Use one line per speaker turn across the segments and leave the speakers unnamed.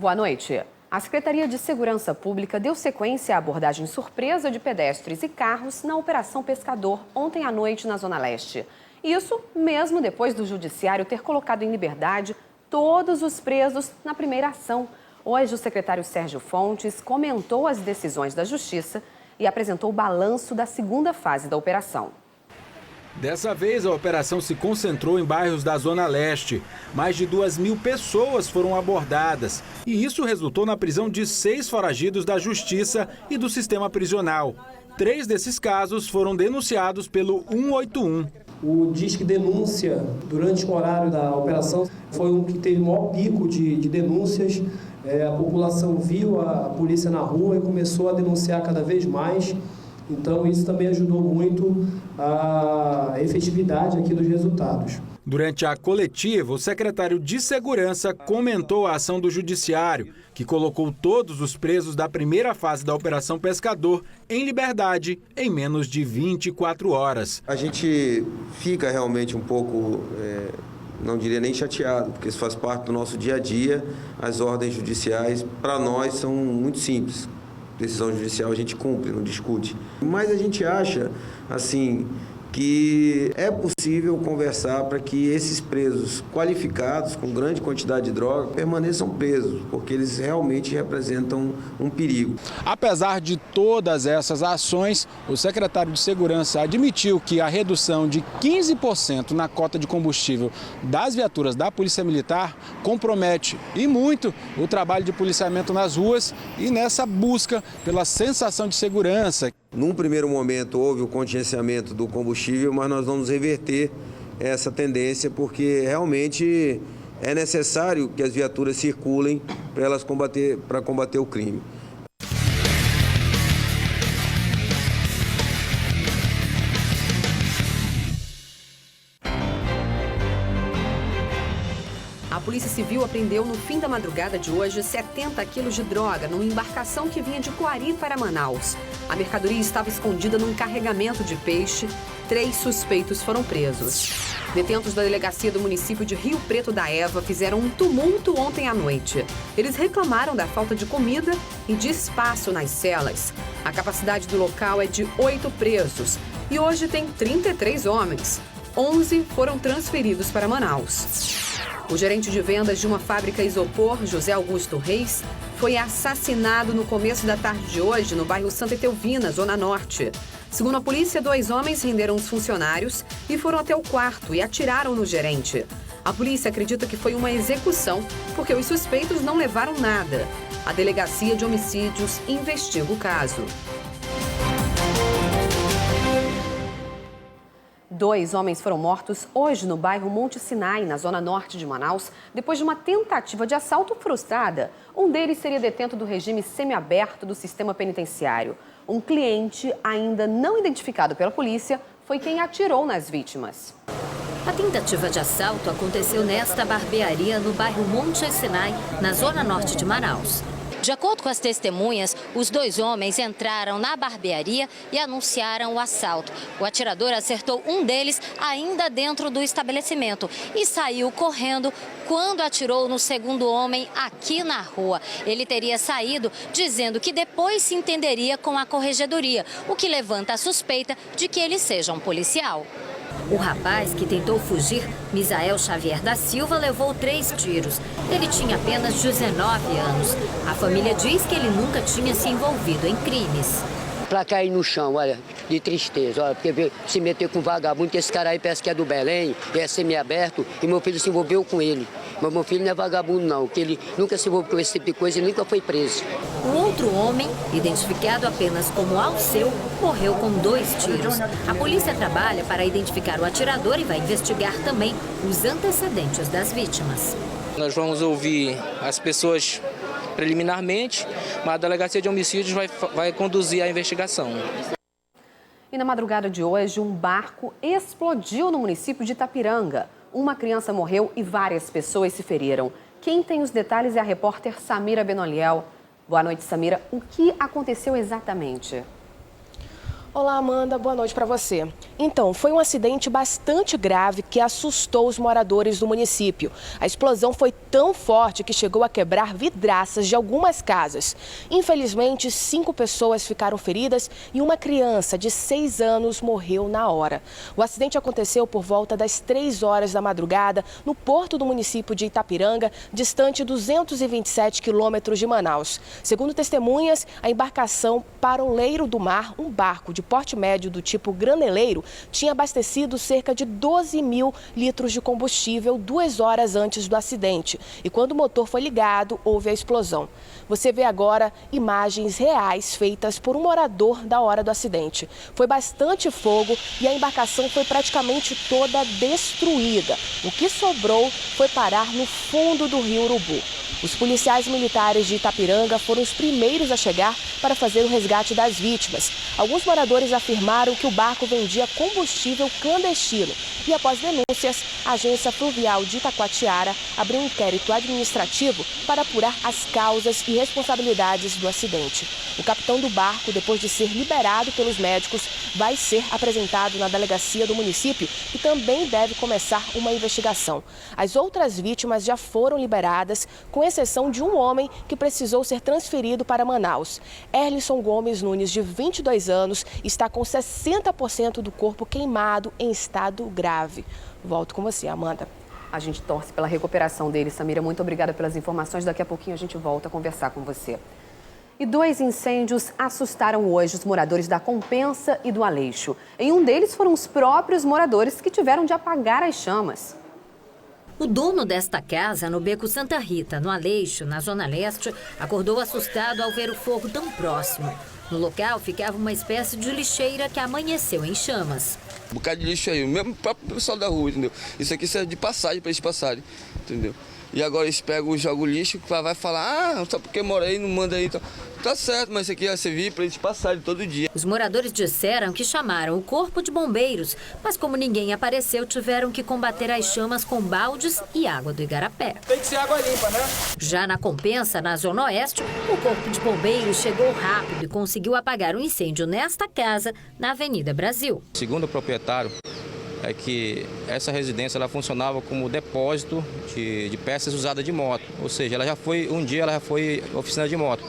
Boa noite. A Secretaria de Segurança Pública deu sequência à abordagem surpresa de pedestres e carros na Operação Pescador ontem à noite na Zona Leste. Isso mesmo depois do Judiciário ter colocado em liberdade todos os presos na primeira ação. Hoje, o secretário Sérgio Fontes comentou as decisões da Justiça e apresentou o balanço da segunda fase da operação.
Dessa vez, a operação se concentrou em bairros da Zona Leste. Mais de 2.000 pessoas foram abordadas. E isso resultou na prisão de 6 foragidos da Justiça e do sistema prisional. 3 desses casos foram denunciados pelo 181.
O Disque Denúncia, durante o horário da operação, foi um que teve o maior pico de denúncias. A população viu a polícia na rua e começou a denunciar cada vez mais. Então, isso também ajudou muito a efetividade aqui dos resultados.
Durante a coletiva, o secretário de Segurança comentou a ação do Judiciário, que colocou todos os presos da primeira fase da Operação Pescador em liberdade em menos de 24 horas.
A gente fica realmente um pouco, não diria nem chateado, porque isso faz parte do nosso dia a dia. As ordens judiciais, para nós, são muito simples. Decisão judicial a gente cumpre, não discute. Mas a gente acha, assim, que é possível conversar para que esses presos qualificados, com grande quantidade de droga, permaneçam presos, porque eles realmente representam um perigo.
Apesar de todas essas ações, o secretário de Segurança admitiu que a redução de 15% na cota de combustível das viaturas da Polícia Militar compromete e muito o trabalho de policiamento nas ruas e nessa busca pela sensação de segurança.
Num primeiro momento houve o contingenciamento do combustível, mas nós vamos reverter essa tendência porque realmente é necessário que as viaturas circulem para combater o crime.
A Polícia Civil apreendeu no fim da madrugada de hoje 70 quilos de droga numa embarcação que vinha de Coari para Manaus. A mercadoria estava escondida num carregamento de peixe. 3 suspeitos foram presos. Detentos da delegacia do município de Rio Preto da Eva fizeram um tumulto ontem à noite. Eles reclamaram da falta de comida e de espaço nas celas. A capacidade do local é de 8 presos e hoje tem 33 homens. 11 foram transferidos para Manaus. O gerente de vendas de uma fábrica isopor, José Augusto Reis, foi assassinado no começo da tarde de hoje no bairro Santa Etelvina, Zona Norte. Segundo a polícia, 2 homens renderam os funcionários e foram até o quarto e atiraram no gerente. A polícia acredita que foi uma execução porque os suspeitos não levaram nada. A Delegacia de Homicídios investiga o caso. 2 homens foram mortos hoje no bairro Monte Sinai, na zona norte de Manaus, depois de uma tentativa de assalto frustrada. Um deles seria detento do regime semiaberto do sistema penitenciário. Um cliente, ainda não identificado pela polícia, foi quem atirou nas vítimas.
A tentativa de assalto aconteceu nesta barbearia no bairro Monte Sinai, na zona norte de Manaus. De acordo com as testemunhas, os 2 homens entraram na barbearia e anunciaram o assalto. O atirador acertou um deles ainda dentro do estabelecimento e saiu correndo quando atirou no segundo homem aqui na rua. Ele teria saído dizendo que depois se entenderia com a corregedoria, o que levanta a suspeita de que ele seja um policial. O rapaz que tentou fugir, Misael Xavier da Silva, levou 3 tiros. Ele tinha apenas 19 anos. A família diz que ele nunca tinha se envolvido em crimes.
Pra cair no chão, olha, de tristeza, olha, porque se meter com vagabundo, que esse cara aí parece que é do Belém, é semiaberto, e meu filho se envolveu com ele. Mas meu filho não é vagabundo não, que ele nunca se envolveu com esse tipo de coisa e nunca foi preso.
O outro homem, identificado apenas como Alceu, morreu com 2 tiros. A polícia trabalha para identificar o atirador e vai investigar também os antecedentes das vítimas.
Nós vamos ouvir as pessoas preliminarmente, mas a Delegacia de Homicídios vai conduzir a investigação.
E na madrugada de hoje, um barco explodiu no município de Itapiranga. Uma criança morreu e várias pessoas se feriram. Quem tem os detalhes é a repórter Samira Benoliel. Boa noite, Samira. O que aconteceu exatamente?
Olá, Amanda. Boa noite para você. Então, foi um acidente bastante grave que assustou os moradores do município. A explosão foi tão forte que chegou a quebrar vidraças de algumas casas. Infelizmente, 5 pessoas ficaram feridas e uma criança de 6 anos morreu na hora. O acidente aconteceu por volta das 3 horas da madrugada no porto do município de Itapiranga, distante 227 quilômetros de Manaus. Segundo testemunhas, a embarcação Paroleiro do Mar, um barco de porte médio do tipo graneleiro, tinha abastecido cerca de 12 mil litros de combustível 2 horas antes do acidente. E quando o motor foi ligado, houve a explosão. Você vê agora imagens reais feitas por um morador da hora do acidente. Foi bastante fogo e a embarcação foi praticamente toda destruída. O que sobrou foi parar no fundo do rio Urubu. Os policiais militares de Itapiranga foram os primeiros a chegar para fazer o resgate das vítimas. Alguns moradores afirmaram que o barco vendia combustível clandestino. E após denúncias, a Agência Fluvial de Itacoatiara abriu um inquérito administrativo para apurar as causas e responsabilidades do acidente. O capitão do barco, depois de ser liberado pelos médicos, vai ser apresentado na delegacia do município e também deve começar uma investigação. As outras vítimas já foram liberadas, com exceção de um homem que precisou ser transferido para Manaus. Erlisson Gomes Nunes, de 22 anos, está com 60% do corpo queimado em estado grave. Volto com você, Amanda.
A gente torce pela recuperação dele. Samira, muito obrigada pelas informações. Daqui a pouquinho a gente volta a conversar com você. E 2 incêndios assustaram hoje os moradores da Compensa e do Aleixo. Em um deles foram os próprios moradores que tiveram de apagar as chamas.
O dono desta casa, no Beco Santa Rita, no Aleixo, na Zona Leste, acordou assustado ao ver o fogo tão próximo. No local ficava uma espécie de lixeira que amanheceu em chamas.
Um bocado de lixo aí, mesmo para o pessoal da rua, entendeu? Isso aqui serve de passagem para eles passarem, entendeu? E agora eles pegam e jogam o lixo, vai falar, só porque mora aí, não manda aí. Então, tá certo, mas isso aqui vai servir para eles passarem todo dia.
Os moradores disseram que chamaram o corpo de bombeiros, mas como ninguém apareceu, tiveram que combater as chamas com baldes e água do Igarapé.
Tem que ser água limpa, né?
Já na Compensa, na Zona Oeste, o corpo de bombeiros chegou rápido e conseguiu apagar o incêndio nesta casa, na Avenida Brasil.
Segundo o proprietário, é que essa residência ela funcionava como depósito de peças usadas de moto. Ou seja, um dia ela já foi oficina de moto.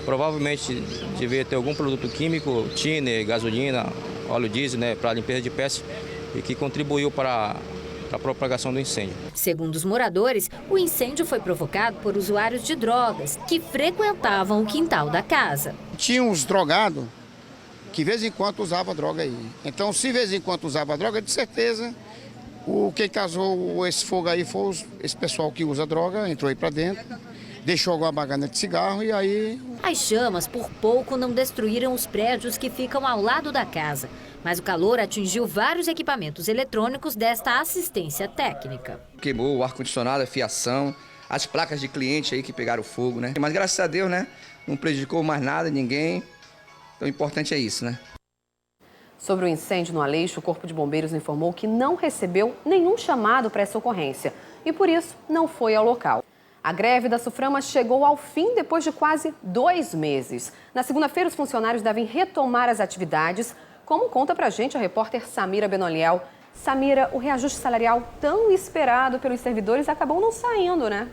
Provavelmente devia ter algum produto químico, tiner, gasolina, óleo diesel, né, para limpeza de peças e que contribuiu para a propagação do incêndio.
Segundo os moradores, o incêndio foi provocado por usuários de drogas que frequentavam o quintal da casa.
Tinha uns drogados que de vez em quando usava droga aí. Então, se de vez em quando usava droga, de certeza, quem causou esse fogo aí foi esse pessoal que usa droga, entrou aí para dentro, deixou alguma bagana de cigarro e aí...
As chamas, por pouco, não destruíram os prédios que ficam ao lado da casa. Mas o calor atingiu vários equipamentos eletrônicos desta assistência técnica.
Queimou o ar-condicionado, a fiação, as placas de cliente aí que pegaram fogo, né? Mas graças a Deus, né? Não prejudicou mais nada, ninguém. Então, o importante é isso, né?
Sobre o incêndio no Aleixo, o Corpo de Bombeiros informou que não recebeu nenhum chamado para essa ocorrência e, por isso, não foi ao local. A greve da Suframa chegou ao fim depois de quase 2 meses. Na segunda-feira, os funcionários devem retomar as atividades, como conta pra gente a repórter Samira Benoliel. Samira, o reajuste salarial tão esperado pelos servidores acabou não saindo, né?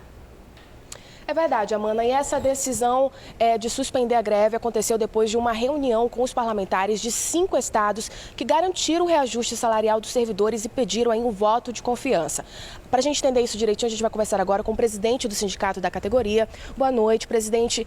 É verdade, Amanda, e essa decisão de suspender a greve aconteceu depois de uma reunião com os parlamentares de 5 estados que garantiram o reajuste salarial dos servidores e pediram aí um voto de confiança. Para a gente entender isso direitinho, a gente vai conversar agora com o presidente do sindicato da categoria. Boa noite, presidente.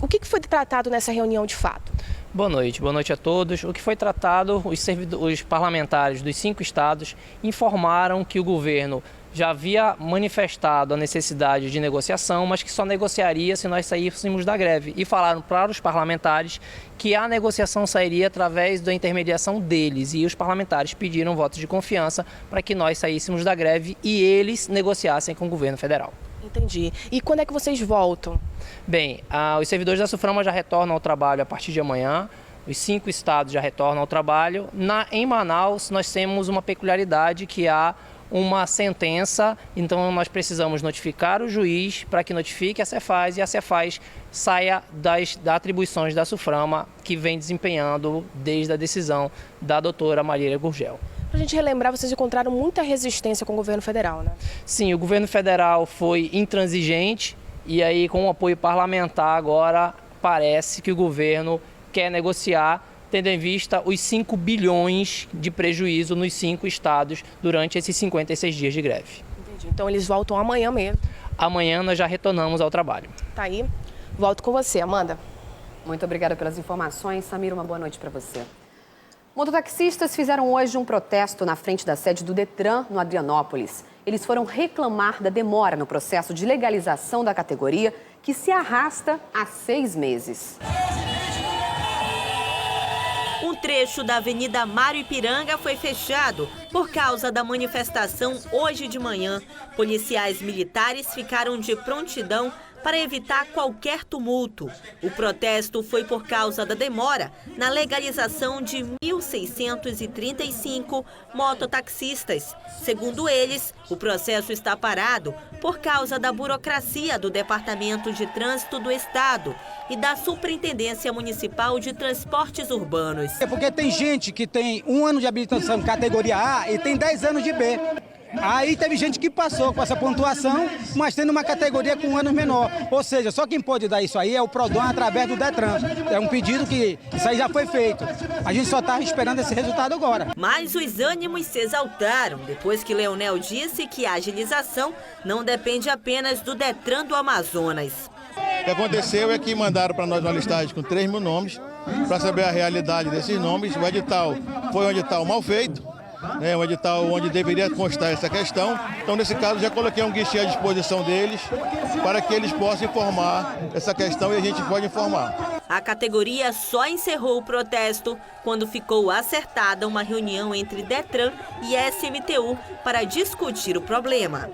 O que foi tratado nessa reunião de fato?
Boa noite a todos. O que foi tratado, os parlamentares dos 5 estados informaram que o governo já havia manifestado a necessidade de negociação, mas que só negociaria se nós saíssemos da greve. E falaram para os parlamentares que a negociação sairia através da intermediação deles. E os parlamentares pediram votos de confiança para que nós saíssemos da greve e eles negociassem com o governo federal.
Entendi. E quando é que vocês voltam?
Bem, os servidores da Suframa já retornam ao trabalho a partir de amanhã. Os 5 estados já retornam ao trabalho. Em Manaus, nós temos uma peculiaridade que há uma sentença, então nós precisamos notificar o juiz para que notifique a Cefaz e a Cefaz saia das atribuições da SUFRAMA que vem desempenhando desde a decisão da doutora Marília Gurgel.
Para a gente relembrar, vocês encontraram muita resistência com o governo federal, né?
Sim, o governo federal foi intransigente e aí com o apoio parlamentar agora parece que o governo quer negociar, tendo em vista os 5 bilhões de prejuízo nos 5 estados durante esses 56 dias de greve.
Entendi. Então eles voltam amanhã mesmo?
Amanhã nós já retornamos ao trabalho.
Tá aí. Volto com você, Amanda.
Muito obrigada pelas informações. Samir, uma boa noite para você. Mototaxistas fizeram hoje um protesto na frente da sede do Detran, no Adrianópolis. Eles foram reclamar da demora no processo de legalização da categoria, que se arrasta há 6 meses.
Um trecho da Avenida Mário Ipiranga foi fechado por causa da manifestação hoje de manhã. Policiais militares ficaram de prontidão para evitar qualquer tumulto. O protesto foi por causa da demora na legalização de 1.635 mototaxistas. Segundo eles, o processo está parado por causa da burocracia do Departamento de Trânsito do Estado e da Superintendência Municipal de Transportes Urbanos.
É porque tem gente que tem 1 ano de habilitação categoria A e tem 10 anos de B. Aí teve gente que passou com essa pontuação, mas tendo uma categoria com 1 ano menor. Ou seja, só quem pode dar isso aí é o PRODON através do Detran. É um pedido que isso aí já foi feito. A gente só está esperando esse resultado agora.
Mas os ânimos se exaltaram depois que Leonel disse que a agilização não depende apenas do Detran do Amazonas.
O que aconteceu é que mandaram para nós uma listagem com 3 mil nomes, para saber a realidade desses nomes. O edital foi um edital mal feito. Um edital onde deveria constar essa questão. Então, nesse caso, já coloquei um guichê à disposição deles para que eles possam informar essa questão e a gente pode informar.
A categoria só encerrou o protesto quando ficou acertada uma reunião entre Detran e SMTU para discutir o problema.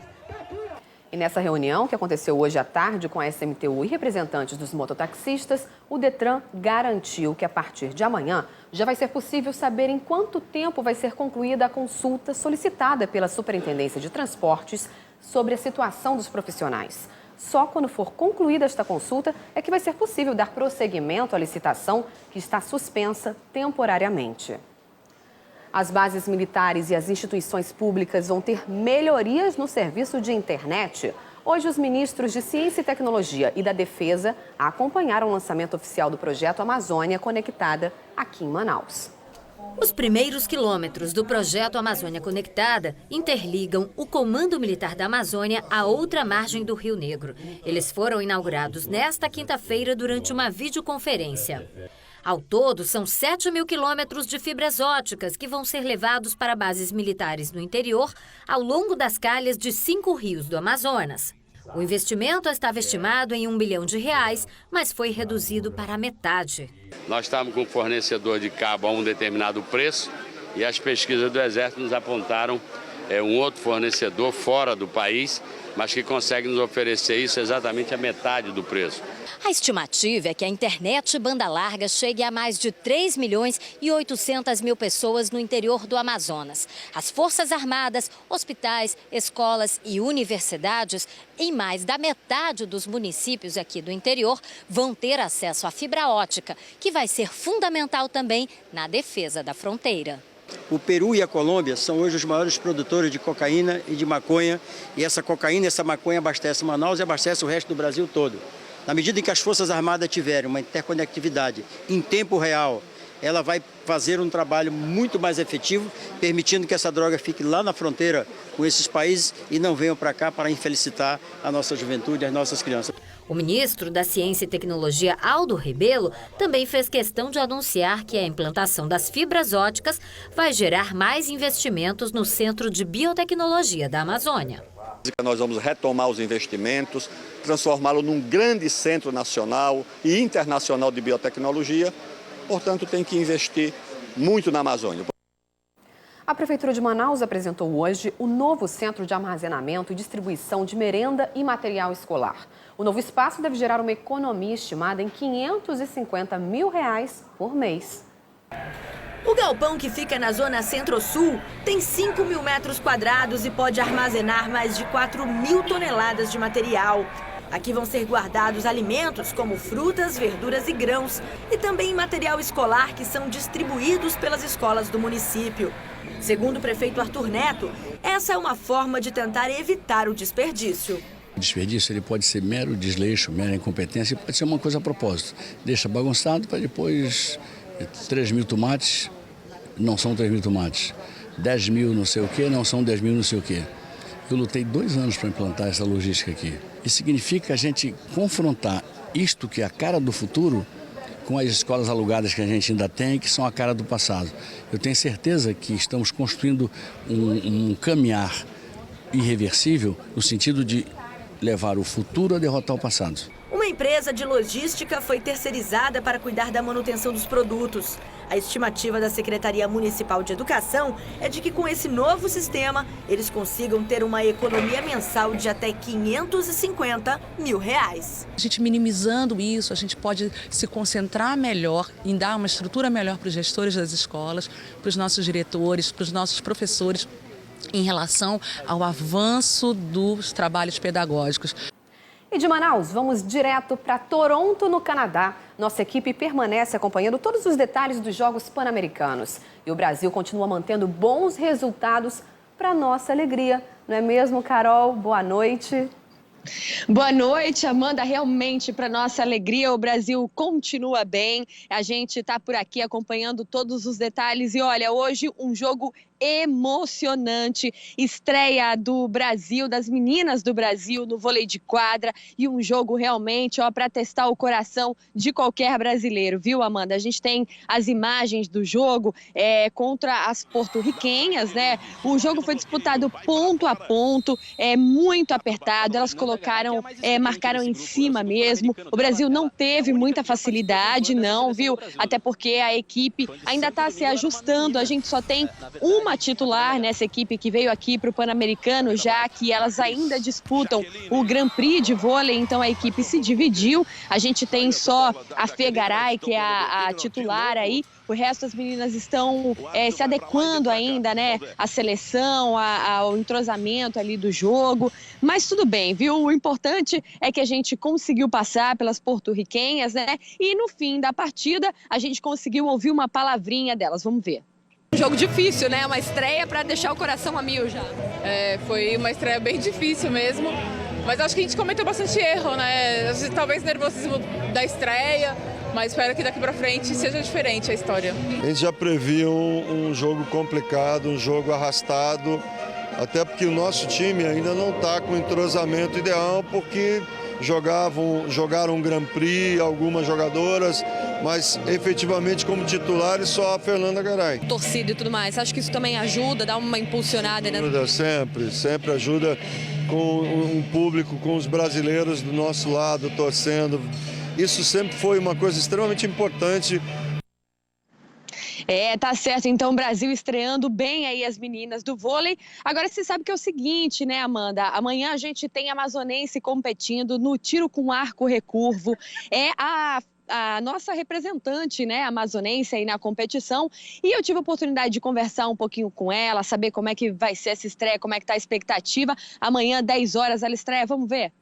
E nessa reunião, que aconteceu hoje à tarde com a SMTU e representantes dos mototaxistas, o Detran garantiu que a partir de amanhã já vai ser possível saber em quanto tempo vai ser concluída a consulta solicitada pela Superintendência de Transportes sobre a situação dos profissionais. Só quando for concluída esta consulta é que vai ser possível dar prosseguimento à licitação que está suspensa temporariamente. As bases militares e as instituições públicas vão ter melhorias no serviço de internet. Hoje, os ministros de Ciência e Tecnologia e da Defesa acompanharam o lançamento oficial do projeto Amazônia Conectada aqui em Manaus.
Os primeiros quilômetros do projeto Amazônia Conectada interligam o Comando Militar da Amazônia à outra margem do Rio Negro. Eles foram inaugurados nesta quinta-feira durante uma videoconferência. Ao todo, são 7 mil quilômetros de fibras óticas que vão ser levados para bases militares no interior ao longo das calhas de 5 rios do Amazonas. O investimento estava estimado em R$1 bilhão, mas foi reduzido para a metade.
Nós estávamos com um fornecedor de cabo a um determinado preço e as pesquisas do Exército nos apontaram um outro fornecedor fora do país, mas que consegue nos oferecer isso exatamente a metade do preço.
A estimativa é que a internet banda larga chegue a mais de 3 milhões e 800 mil pessoas no interior do Amazonas. As Forças Armadas, hospitais, escolas e universidades, em mais da metade dos municípios aqui do interior, vão ter acesso à fibra ótica, que vai ser fundamental também na defesa da fronteira.
O Peru e a Colômbia são hoje os maiores produtores de cocaína e de maconha. E essa cocaína, essa maconha abastece Manaus e abastece o resto do Brasil todo. Na medida em que as Forças Armadas tiverem uma interconectividade em tempo real, ela vai fazer um trabalho muito mais efetivo, permitindo que essa droga fique lá na fronteira com esses países e não venham para cá para infelicitar a nossa juventude, as nossas crianças.
O ministro da Ciência e Tecnologia, Aldo Rebelo, também fez questão de anunciar que a implantação das fibras óticas vai gerar mais investimentos no Centro de Biotecnologia da Amazônia.
Nós vamos retomar os investimentos, transformá-lo num grande centro nacional e internacional de biotecnologia. Portanto, tem que investir muito na Amazônia.
A Prefeitura de Manaus apresentou hoje o novo Centro de Armazenamento e Distribuição de Merenda e Material Escolar. O novo espaço deve gerar uma economia estimada em R$550 mil por mês.
O galpão, que fica na zona centro-sul, tem 5.000 metros quadrados e pode armazenar mais de 4.000 toneladas de material. Aqui vão ser guardados alimentos como frutas, verduras e grãos, e também material escolar que são distribuídos pelas escolas do município. Segundo o prefeito Arthur Neto, essa é uma forma de tentar evitar o desperdício.
O desperdício ele pode ser mero desleixo, mera incompetência, e pode ser uma coisa a propósito. Deixa bagunçado para depois 3.000 tomates, não são 3.000 tomates. 10.000 não sei o quê, não são 10.000 não sei o quê. Eu lutei 2 anos para implantar essa logística aqui. Isso significa a gente confrontar isto que é a cara do futuro com as escolas alugadas que a gente ainda tem, que são a cara do passado. Eu tenho certeza que estamos construindo um caminhar irreversível no sentido de levar o futuro a derrotar o passado.
Uma empresa de logística foi terceirizada para cuidar da manutenção dos produtos. A estimativa da Secretaria Municipal de Educação é de que com esse novo sistema, eles consigam ter uma economia mensal de até R$550 mil.
A gente minimizando isso, a gente pode se concentrar melhor em dar uma estrutura melhor para os gestores das escolas, para os nossos diretores, para os nossos professores, em relação ao avanço dos trabalhos pedagógicos.
E de Manaus, vamos direto para Toronto, no Canadá. Nossa equipe permanece acompanhando todos os detalhes dos Jogos Pan-Americanos. E o Brasil continua mantendo bons resultados para nossa alegria. Não é mesmo, Carol? Boa noite.
Boa noite, Amanda. Realmente, para nossa alegria, o Brasil continua bem. A gente está por aqui acompanhando todos os detalhes. E olha, hoje um jogo emocionante, estreia do Brasil, das meninas do Brasil no vôlei de quadra, e um jogo realmente para testar o coração de qualquer brasileiro, viu, Amanda? A gente tem as imagens do jogo contra as porto-riquenhas, né? O jogo foi disputado ponto a ponto, muito apertado, elas marcaram em cima mesmo. O Brasil não teve muita facilidade, não, viu? Até porque a equipe ainda está se ajustando, a gente só tem uma titular nessa equipe que veio aqui para o Pan-Americano, já que elas ainda disputam o Grand Prix de vôlei, então a equipe se dividiu. A gente tem só a Fê Garay, que é a titular aí. O resto das meninas estão se adequando ainda, né, à seleção, ao entrosamento ali do jogo. Mas tudo bem, viu? O importante é que a gente conseguiu passar pelas porto-riquenhas, né? E no fim da partida, a gente conseguiu ouvir uma palavrinha delas. Vamos ver.
Um jogo difícil, né? Uma estreia para deixar o coração a mil já. Foi uma estreia bem difícil mesmo. Mas acho que a gente cometeu bastante erro, né? Talvez nervosismo da estreia. Mas espero que daqui para frente seja diferente a história.
A gente já previa um jogo complicado, um jogo arrastado, até porque o nosso time ainda não está com o entrosamento ideal, porque jogaram um Grand Prix, algumas jogadoras, mas efetivamente como titulares só a Fernanda Garay.
Torcida e tudo mais, acho que isso também ajuda, dá uma impulsionada, né?
Ajuda sempre ajuda com um público, com os brasileiros do nosso lado torcendo. Isso sempre foi uma coisa extremamente importante.
Tá certo. Então, o Brasil estreando bem aí as meninas do vôlei. Agora, você sabe que é o seguinte, né, Amanda? Amanhã a gente tem a amazonense competindo no tiro com arco recurvo. É a nossa representante, né, amazonense aí na competição, e eu tive a oportunidade de conversar um pouquinho com ela, saber como é que vai ser essa estreia, como é que tá a expectativa. Amanhã, 10 horas, ela estreia. Vamos ver.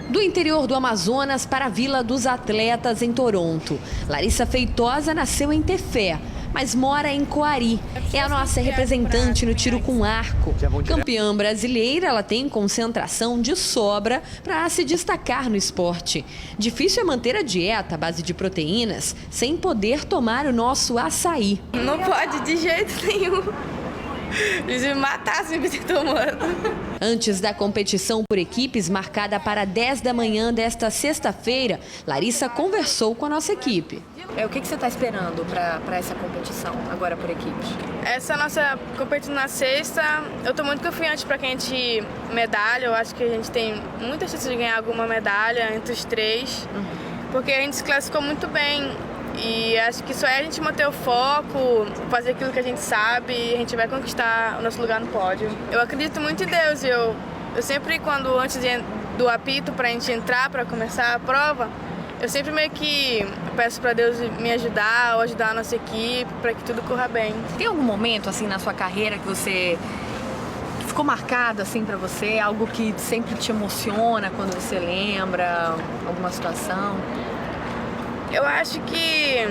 Do interior do Amazonas para a Vila dos Atletas, em Toronto. Larissa Feitosa nasceu em Tefé, mas mora em Coari. É a nossa representante no tiro com arco. Campeã brasileira, ela tem concentração de sobra para se destacar no esporte. Difícil é manter a dieta à base de proteínas sem poder tomar o nosso açaí.
Não pode de jeito nenhum. Eles me matassem me tomando.
Antes da competição por equipes, marcada para 10 da manhã desta sexta-feira, Larissa conversou com a nossa equipe.
O que você está esperando para essa competição, agora por equipes?
Essa nossa competição na sexta, eu estou muito confiante para que a gente medalha. Eu acho que a gente tem muita chance de ganhar alguma medalha entre os três, porque a gente se classificou muito bem. E acho que só é a gente manter o foco, fazer aquilo que a gente sabe, e a gente vai conquistar o nosso lugar no pódio. Eu acredito muito em Deus. Eu sempre, antes do apito, para a gente entrar, para começar a prova, eu sempre meio que peço para Deus me ajudar ou ajudar a nossa equipe para que tudo corra bem.
Tem algum momento assim na sua carreira que você ficou marcado assim para você, algo que sempre te emociona quando você lembra alguma situação?
Eu acho que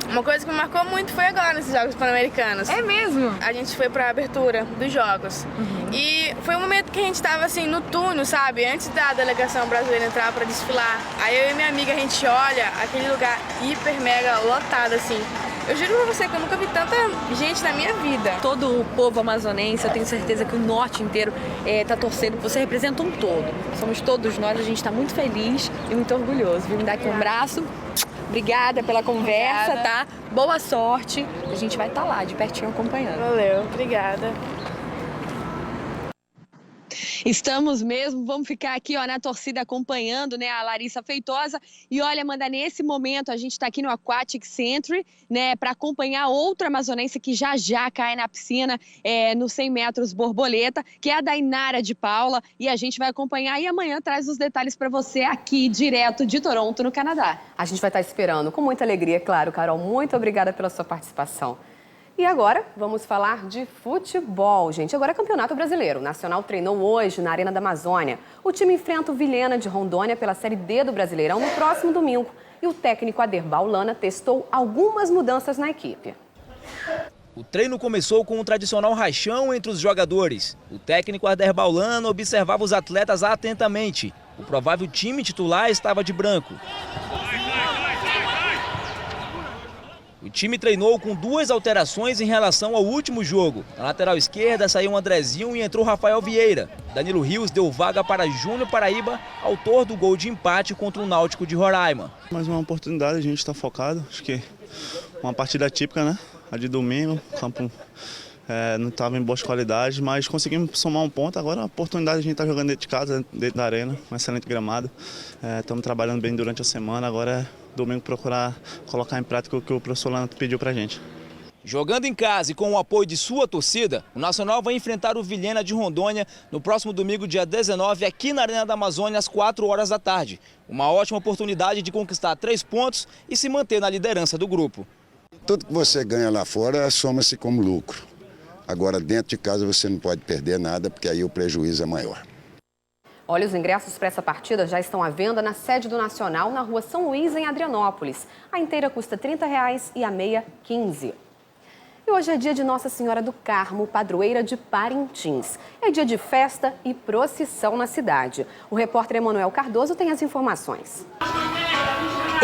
uma coisa que me marcou muito foi agora nesses Jogos Pan-Americanos.
É mesmo?
A gente foi pra abertura dos Jogos. E foi um momento que a gente tava assim no túnel, sabe? Antes da delegação brasileira entrar pra desfilar. Aí eu e minha amiga, a gente olha aquele lugar hiper mega lotado assim. Eu juro pra você que eu nunca vi tanta gente na minha vida.
Todo o povo amazonense, eu tenho certeza que o norte inteiro tá torcendo. Você representa um todo. Somos todos nós, a gente está muito feliz e muito orgulhoso. Vim me dar aqui um abraço. Obrigada pela conversa, tá? Boa sorte. A gente vai estar lá, de pertinho, acompanhando.
Valeu, obrigada.
Estamos mesmo, vamos ficar aqui ó, na torcida acompanhando, né, a Larissa Feitosa. E olha, Amanda, nesse momento a gente está aqui no Aquatic Century, né, para acompanhar outra amazonense que já cai na piscina no 100 metros borboleta, que é a Dainara de Paula. E a gente vai acompanhar e amanhã traz os detalhes para você aqui, direto de Toronto, no Canadá.
A gente vai estar esperando com muita alegria, claro, Carol. Muito obrigada pela sua participação. E agora, vamos falar de futebol, gente. Agora é Campeonato Brasileiro. O Nacional treinou hoje na Arena da Amazônia. O time enfrenta o Vilhena de Rondônia pela Série D do Brasileirão no próximo domingo. E o técnico Aderbal Lana testou algumas mudanças na equipe.
O treino começou com um tradicional rachão entre os jogadores. O técnico Aderbal Lana observava os atletas atentamente. O provável time titular estava de branco. O time treinou com 2 alterações em relação ao último jogo. Na lateral esquerda saiu o Andrezinho e entrou Rafael Vieira. Danilo Rios deu vaga para Júnior Paraíba, autor do gol de empate contra o Náutico de Roraima.
Mais uma oportunidade, a gente está focado. Acho que uma partida típica, né? A de domingo, o campo não estava em boas qualidades, mas conseguimos somar um ponto. Agora a oportunidade, a gente está jogando dentro de casa, dentro da arena, um excelente gramado. Estamos trabalhando bem durante a semana, agora domingo procurar colocar em prática o que o professor Lana pediu pra gente.
Jogando em casa e com o apoio de sua torcida, o Nacional vai enfrentar o Vilhena de Rondônia no próximo domingo, dia 19, aqui na Arena da Amazônia, às 4 horas da tarde. Uma ótima oportunidade de conquistar 3 pontos e se manter na liderança do grupo.
Tudo que você ganha lá fora soma-se como lucro. Agora, dentro de casa, você não pode perder nada, porque aí o prejuízo é maior.
Olha, os ingressos para essa partida já estão à venda na sede do Nacional, na Rua São Luís, em Adrianópolis. A inteira custa R$ 30 e a meia R$ 15. E hoje é dia de Nossa Senhora do Carmo, padroeira de Parintins. É dia de festa e procissão na cidade. O repórter Emanuel Cardoso tem as informações.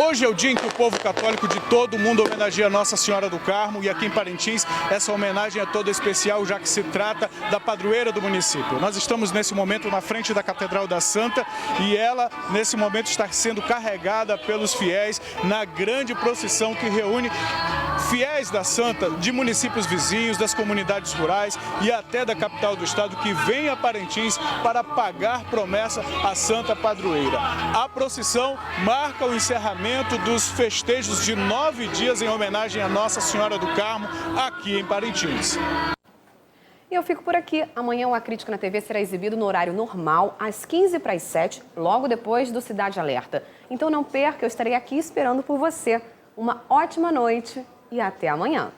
Hoje é o dia em que o povo católico de todo o mundo homenageia Nossa Senhora do Carmo, e aqui em Parintins essa homenagem é toda especial, já que se trata da padroeira do município. Nós estamos nesse momento na frente da Catedral da Santa e ela nesse momento está sendo carregada pelos fiéis na grande procissão que reúne fiéis da Santa de municípios vizinhos, das comunidades rurais e até da capital do estado, que vem a Parintins para pagar promessa à Santa Padroeira. A procissão marca o encerramento dos festejos de 9 dias em homenagem a Nossa Senhora do Carmo, aqui em Parintins.
E eu fico por aqui. Amanhã o A Crítica na TV será exibido no horário normal, às 6:45, logo depois do Cidade Alerta. Então não perca, eu estarei aqui esperando por você. Uma ótima noite e até amanhã.